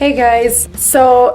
Hey guys, so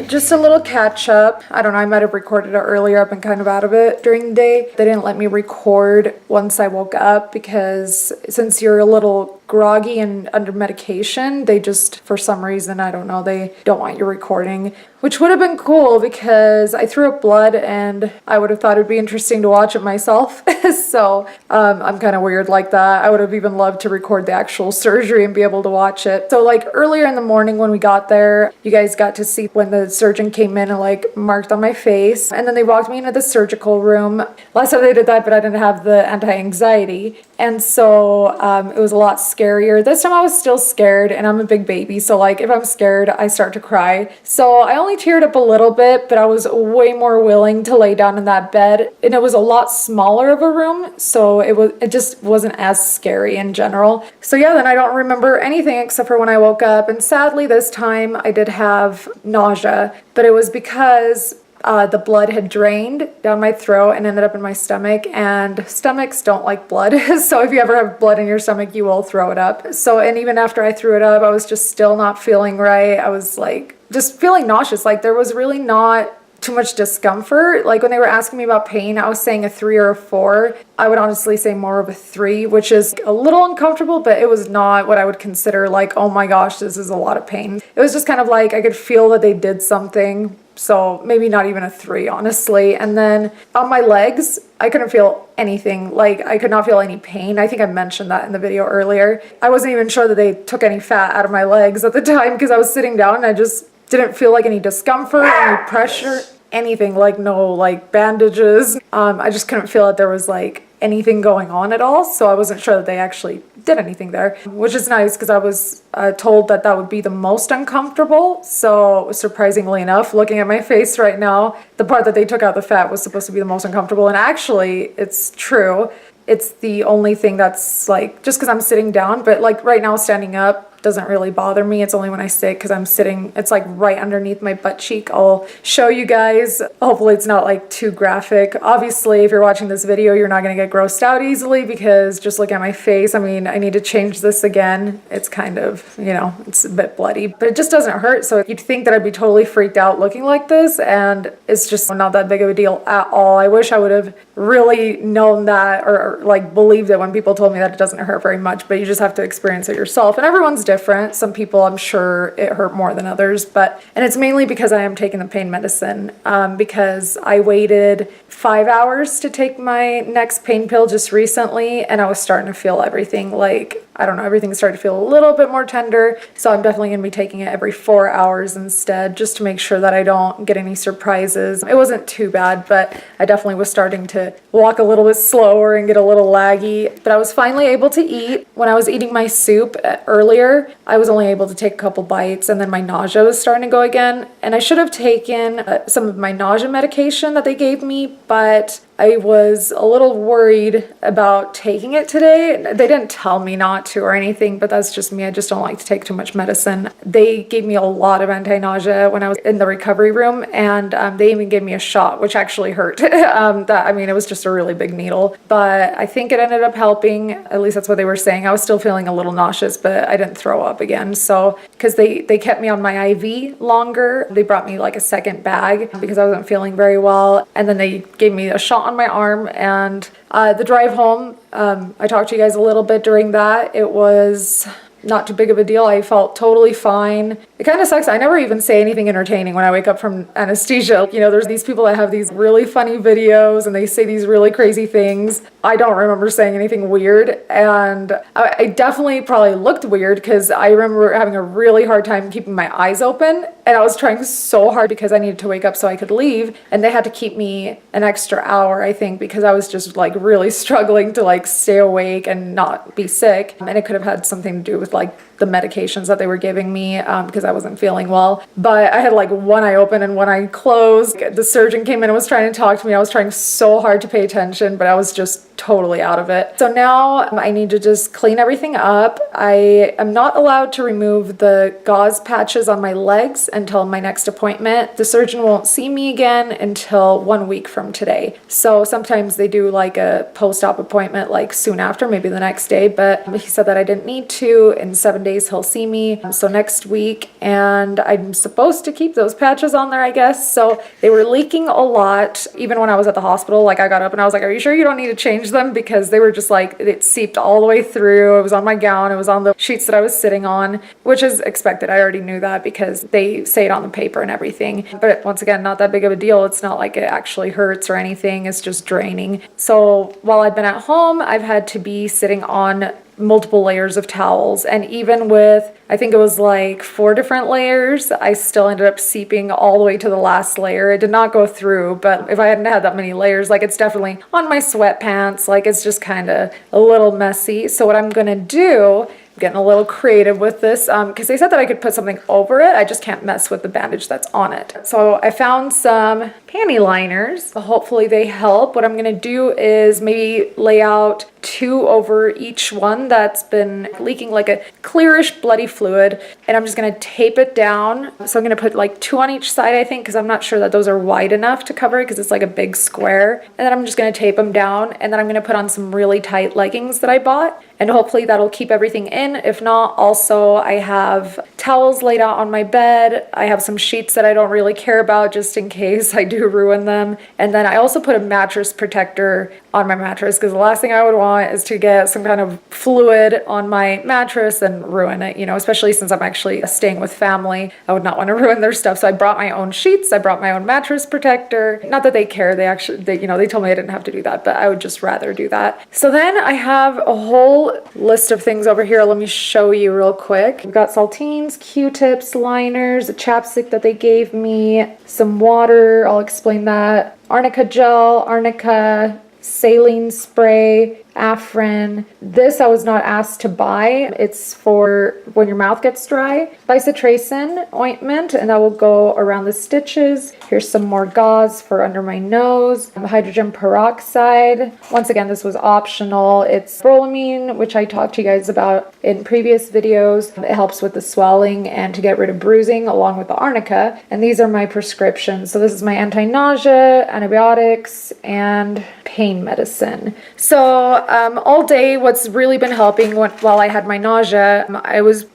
just a little catch up. I don't know, I might have recorded it earlier. I've been kind of out of it during the day. They didn't let me record once I woke up because since you're a little groggy and under medication, they just, for some reason, I don't know, they don't want you recording, which would have been cool because I threw up blood and I would have thought it'd be interesting to watch it myself. So I'm kind of weird like that. I would have even loved to record the actual surgery and be able to watch it. So like earlier in the morning when we got there, you guys got to see when the surgeon came in and like marked on my face, and then they walked me into the surgical room. Last time they did that, but I didn't have the anti-anxiety, and so it was a lot scarier. This time I was still scared, and I'm a big baby, so like if I'm scared I start to cry. So I only teared up a little bit, but I was way more willing to lay down in that bed, and it was a lot smaller of a room, so it just wasn't as scary in general. So yeah, then I don't remember anything except for when I woke up, and sadly this time I did have nausea, but it was because the blood had drained down my throat and ended up in my stomach, and stomachs don't like blood. So if you ever have blood in your stomach, you will throw it up. So, and even after I threw it up, I was just still not feeling right. I was like just feeling nauseous. Like there was really not too much discomfort. Like when they were asking me about pain, I was saying a 3 or a 4. I would honestly say more of a 3, which is a little uncomfortable, but it was not what I would consider like, oh my gosh, this is a lot of pain. It was just kind of like I could feel that they did something. So maybe not even a 3, honestly. And then on my legs, I couldn't feel anything. Like I could not feel any pain. I think I mentioned that in the video earlier. I wasn't even sure that they took any fat out of my legs at the time because I was sitting down and I just didn't feel like any discomfort, any pressure, anything, like no like bandages. I just couldn't feel that there was like anything going on at all, so I wasn't sure that they actually did anything there, which is nice because I was told that that would be the most uncomfortable. So surprisingly enough, looking at my face right now, the part that they took out the fat was supposed to be the most uncomfortable, and actually it's true. It's the only thing that's like, just because I'm sitting down, but like right now standing up doesn't really bother me. It's only when I sit because I'm sitting, it's like right underneath my butt cheek. I'll show you guys. Hopefully it's not like too graphic. Obviously, if you're watching this video, you're not going to get grossed out easily because just look at my face. I mean, I need to change this again. It's kind of, you know, it's a bit bloody, but it just doesn't hurt. So you'd think that I'd be totally freaked out looking like this, and it's just not that big of a deal at all. I wish I would have really known that or like believed it when people told me that it doesn't hurt very much, but you just have to experience it yourself. And everyone's different. Some people, I'm sure it hurt more than others, and it's mainly because I am taking the pain medicine, because I waited 5 hours to take my next pain pill just recently, and I was starting to feel everything like, I don't know, everything started to feel a little bit more tender. So I'm definitely going to be taking it every 4 hours instead, just to make sure that I don't get any surprises. It wasn't too bad, but I definitely was starting to walk a little bit slower and get a little laggy. But I was finally able to eat. When I was eating my soup earlier, I was only able to take a couple bites, and then my nausea was starting to go again. And I should have taken some of my nausea medication that they gave me, but I was a little worried about taking it today. They didn't tell me not to or anything, but that's just me. I just don't like to take too much medicine. They gave me a lot of anti-nausea when I was in the recovery room, and they even gave me a shot, which actually hurt. I mean, it was just a really big needle, but I think it ended up helping. At least that's what they were saying. I was still feeling a little nauseous, but I didn't throw up again. So, because they kept me on my IV longer, they brought me like a second bag because I wasn't feeling very well, and then they gave me a shot on my arm. And the drive home, I talked to you guys a little bit during that. It was not too big of a deal. I felt totally fine. It kind of sucks. I never even say anything entertaining when I wake up from anesthesia. You know, there's these people that have these really funny videos and they say these really crazy things. I don't remember saying anything weird, and I definitely probably looked weird because I remember having a really hard time keeping my eyes open, and I was trying so hard because I needed to wake up so I could leave, and they had to keep me an extra hour, I think, because I was just like really struggling to like stay awake and not be sick. And it could have had something to do with like the medications that they were giving me because I wasn't feeling well. But I had like one eye open and one eye closed. The surgeon came in and was trying to talk to me. I was trying so hard to pay attention, but I was just totally out of it. So now I need to just clean everything up. I am not allowed to remove the gauze patches on my legs until my next appointment. The surgeon won't see me again until 1 week from today. So sometimes they do like a post-op appointment like soon after, maybe the next day, but he said that I didn't need to in 7 Sundays he'll see me. So next week, and I'm supposed to keep those patches on there, I guess. So they were leaking a lot. Even when I was at the hospital, like I got up and I was like, are you sure you don't need to change them? Because they were just like, it seeped all the way through. It was on my gown. It was on the sheets that I was sitting on, which is expected. I already knew that because they say it on the paper and everything. But once again, not that big of a deal. It's not like it actually hurts or anything. It's just draining. So while I've been at home, I've had to be sitting on multiple layers of towels, and even with, I think it was like 4 different layers, I still ended up seeping all the way to the last layer. It did not go through, but if I hadn't had that many layers, like it's definitely on my sweatpants, like it's just kind of a little messy. So what I'm gonna do, getting a little creative with this, because they said that I could put something over it. I just can't mess with the bandage that's on it. So I found some panty liners. Hopefully they help. What I'm gonna do is maybe lay out 2 over each one that's been leaking like a clearish bloody fluid, and I'm just gonna tape it down. So I'm gonna put like 2 on each side, I think, because I'm not sure that those are wide enough to cover it because it's like a big square. And then I'm just gonna tape them down, and then I'm gonna put on some really tight leggings that I bought, and hopefully that'll keep everything in. If not, also I have towels laid out on my bed. I have some sheets that I don't really care about just in case I do ruin them. And then I also put a mattress protector on my mattress because the last thing I would want is to get some kind of fluid on my mattress and ruin it, you know, especially since I'm actually staying with family. I would not want to ruin their stuff. So I brought my own sheets. I brought my own mattress protector. Not that they care. They told me I didn't have to do that, but I would just rather do that. So then I have a whole list of things over here. Let me show you real quick. We've got saltines, Q-tips, liners, a chapstick that they gave me, some water, I'll explain that, arnica gel, arnica, saline spray, Afrin. This I was not asked to buy. It's for when your mouth gets dry. Bisotracin ointment, and that will go around the stitches. Here's some more gauze for under my nose. Hydrogen peroxide. Once again, this was optional. It's brolamine, which I talked to you guys about in previous videos. It helps with the swelling and to get rid of bruising along with the arnica. And these are my prescriptions. So this is my anti-nausea, antibiotics, and pain medicine. So all day, what's really been helping while I had my nausea,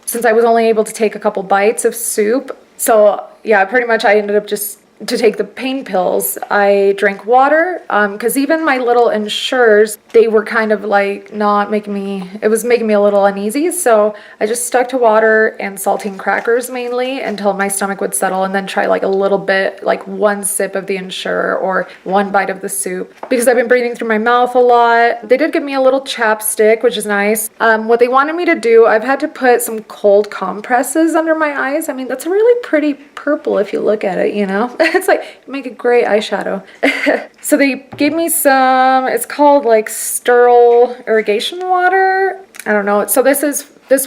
since I was only able to take a couple bites of soup. So yeah, pretty much I ended up just to take the pain pills. I drank water, because even my little Ensures, they were kind of like not making me, it was making me a little uneasy. So I just stuck to water and saltine crackers mainly until my stomach would settle, and then try like a little bit, like 1 sip of the Ensure or 1 bite of the soup, because I've been breathing through my mouth a lot. They did give me a little chapstick, which is nice. What they wanted me to do, I've had to put some cold compresses under my eyes. I mean, that's really pretty purple if you look at it, you know? It's like, make a great eyeshadow. So they gave me some, it's called like sterile irrigation water. I don't know. So this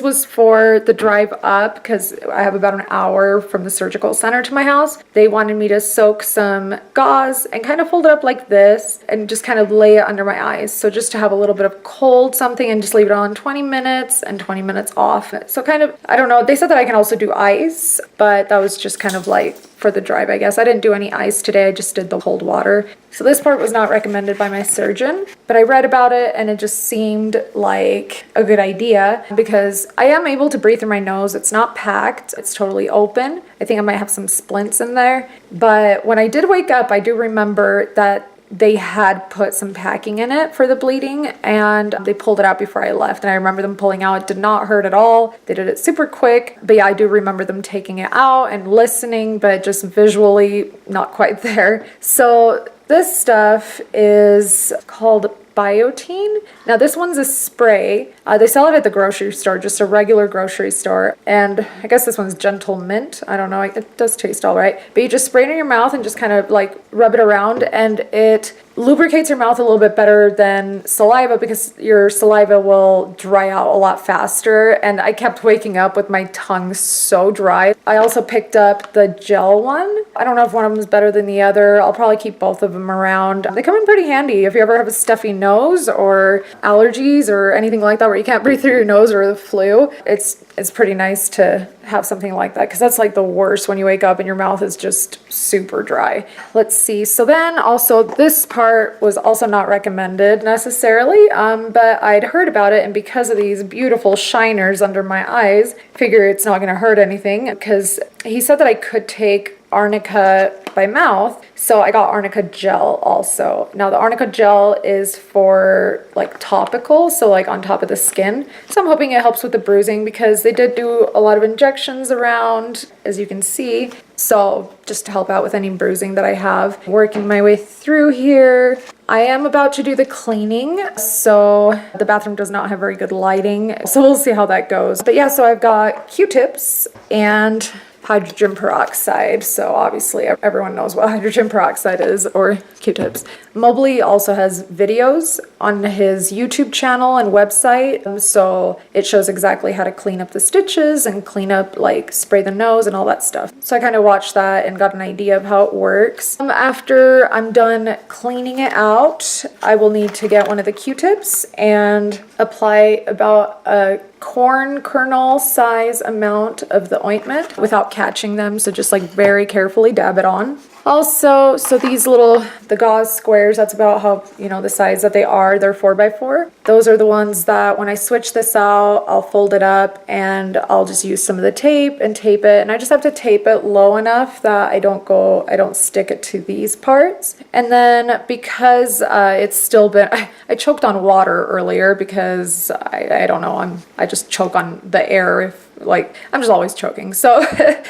was for the drive up because I have about an hour from the surgical center to my house. They wanted me to soak some gauze and kind of fold it up like this and just kind of lay it under my eyes. So just to have a little bit of cold something and just leave it on 20 minutes and 20 minutes off. So kind of, I don't know. They said that I can also do ice, but that was just kind of like for the drive, I guess. I didn't do any ice today. I just did the cold water. So this part was not recommended by my surgeon, but I read about it and it just seemed like a good idea because I am able to breathe through my nose. It's not packed. It's totally open. I think I might have some splints in there. But when I did wake up, I do remember that they had put some packing in it for the bleeding and they pulled it out before I left. And I remember them pulling out. It did not hurt at all. They did it super quick. But yeah, I do remember them taking it out and listening, but just visually not quite there. So this stuff is called Biotine. Now this one's a spray. They sell it at the grocery store, just a regular grocery store. And I guess this one's Gentle Mint. I don't know. It does taste all right. But you just spray it in your mouth and just kind of like rub it around, and it lubricates your mouth a little bit better than saliva because your saliva will dry out a lot faster. And I kept waking up with my tongue so dry. I also picked up the gel one. I don't know if one of them is better than the other. I'll probably keep both of them around. They come in pretty handy if you ever have a stuffy nose or allergies or anything like that where you can't breathe through your nose or the flu, it's pretty nice to have something like that, because that's like the worst when you wake up and your mouth is just super dry. Let's see. So then also this part was also not recommended necessarily, but I'd heard about it, and because of these beautiful shiners under my eyes, figure it's not going to hurt anything, because he said that I could take arnica by mouth, so I got arnica gel also. Now the arnica gel is for like topical, so like on top of the skin, so I'm hoping it helps with the bruising, because they did do a lot of injections around, as you can see, so just to help out with any bruising that I have. Working my way through here, I am about to do the cleaning, so the bathroom does not have very good lighting, so we'll see how that goes. But yeah, so I've got Q-tips and hydrogen peroxide. So obviously everyone knows what hydrogen peroxide is, or Q-tips. Mobley also has videos on his YouTube channel and website. So it shows exactly how to clean up the stitches and clean up, like spray the nose and all that stuff. So I kind of watched that and got an idea of how it works. After I'm done cleaning it out, I will need to get one of the Q-tips and apply about a corn kernel size amount of the ointment without catching them, so just like very carefully dab it on. Also, so these the gauze squares, that's about how, you know, the size that they are, they're 4x4. Those are the ones that when I switch this out, I'll fold it up and I'll just use some of the tape and tape it. And I just have to tape it low enough that I don't stick it to these parts. And then because it's still been, I choked on water earlier because I don't know, I just choke on the air if, like, I'm just always choking. So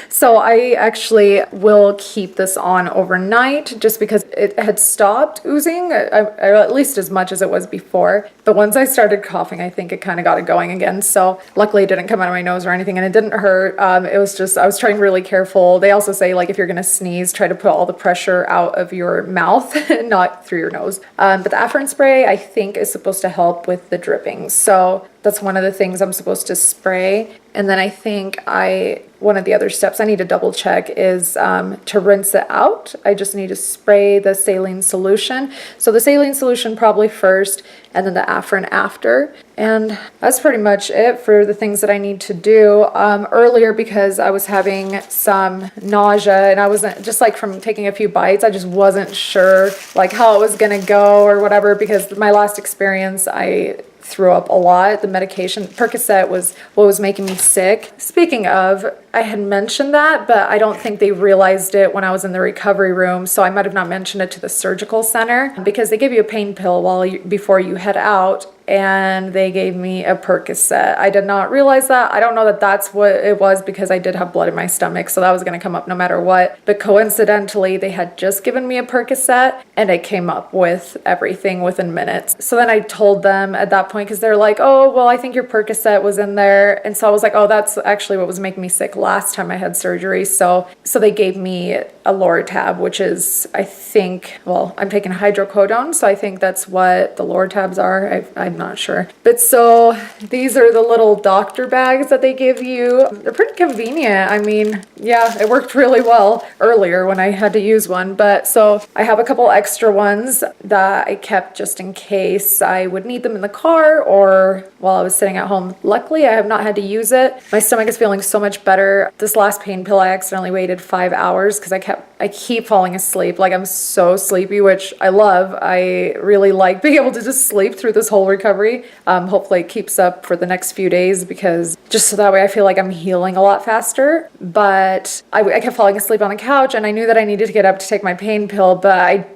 so I actually will keep this on overnight just because it had stopped oozing, at least as much as it was before. But once I started coughing, I think it kind of got it going again. So luckily it didn't come out of my nose or anything, and it didn't hurt. It was just, I was trying really careful. They also say, like, if you're going to sneeze, try to put all the pressure out of your mouth, not through your nose. But the Afrin spray, I think, is supposed to help with the dripping. So that's one of the things I'm supposed to spray. And then I think one of the other steps I need to double check is to rinse it out. I just need to spray the saline solution. So the saline solution probably first, and then the Afrin after. And that's pretty much it for the things that I need to do. Earlier, because I was having some nausea, and I wasn't, just like from taking a few bites, I just wasn't sure like how it was gonna go or whatever, because my last experience, I threw up a lot. The medication, Percocet, was what was making me sick. Speaking of, I had mentioned that, but I don't think they realized it when I was in the recovery room, so I might have not mentioned it to the surgical center, because they give you a pain pill before you head out, and they gave me a Percocet. I did not realize that. I don't know that that's what it was, because I did have blood in my stomach, so that was going to come up no matter what. But coincidentally, they had just given me a Percocet, and it came up with everything within minutes. So then I told them at that point, because they're like, oh, well, I think your Percocet was in there. And so I was like, oh, that's actually what was making me sick last time I had surgery. So they gave me a Loratab, which is, I think, well, I'm taking hydrocodone, so I think that's what the Loratabs are. I'm not sure. But so these are the little doctor bags that they give you. They're pretty convenient. I mean, yeah, it worked really well earlier when I had to use one. But so I have a couple extra ones that I kept just in case I would need them in the car or while I was sitting at home. Luckily, I have not had to use it. My stomach is feeling so much better. This last pain pill, I accidentally waited 5 hours because I keep falling asleep. Like, I'm so sleepy, which I love. I really like being able to just sleep through this whole recovery. Hopefully it keeps up for the next few days, because just so that way I feel like I'm healing a lot faster. But I kept falling asleep on the couch, and I knew that I needed to get up to take my pain pill, but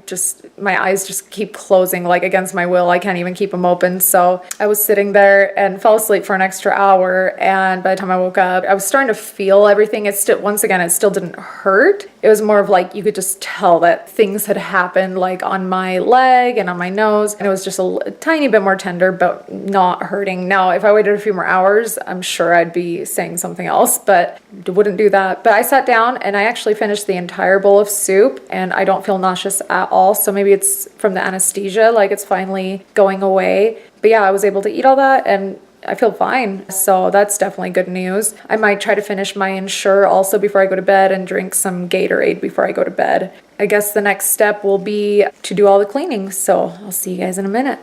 my eyes just keep closing, like, against my will. I can't even keep them open. So I was sitting there and fell asleep for an extra hour, and by the time I woke up, I was starting to feel everything. It still didn't hurt. It was more of like, you could just tell that things had happened, like on my leg and on my nose, and it was just a tiny bit more tender, but not hurting. Now, if I waited a few more hours, I'm sure I'd be saying something else, but wouldn't do that. But I sat down and I actually finished the entire bowl of soup, and I don't feel nauseous at all. So maybe it's from the anesthesia, like it's finally going away. But yeah, I was able to eat all that and I feel fine. So that's definitely good news. I might try to finish my Ensure also before I go to bed and drink some Gatorade before I go to bed. I guess the next step will be to do all the cleaning. So I'll see you guys in a minute.